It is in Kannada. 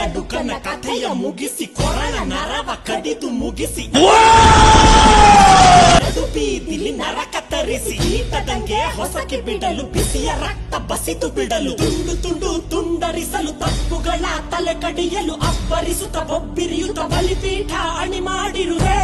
ಕಡುಕನ ಕಥೆಯ ಮುಗಿಸಿ ಕೊರಳ ನರವ ಕಡಿದು ಮುಗಿಸಿ ಬೀದಿಲಿ ನರ ಕತ್ತರಿಸಿ ಈತದಂಗೆ ಹೊಸಕಿ ಬಿಡಲು ಬಿಸಿಯ ರಕ್ತ ಬಸಿತು ಬಿಡಲು ತುಂಡು ತುಂಡು ತುಂಡರಿಸಲು ತಪ್ಪುಗಳ ತಲೆ ಕಡಿಯಲು ಅಬ್ಬರಿಸುತ್ತ ಬೊಬ್ಬಿರಿಯುತ್ತ ಬಲಿಪೀಠ ಅಣಿ ಮಾಡಿರುವೆ.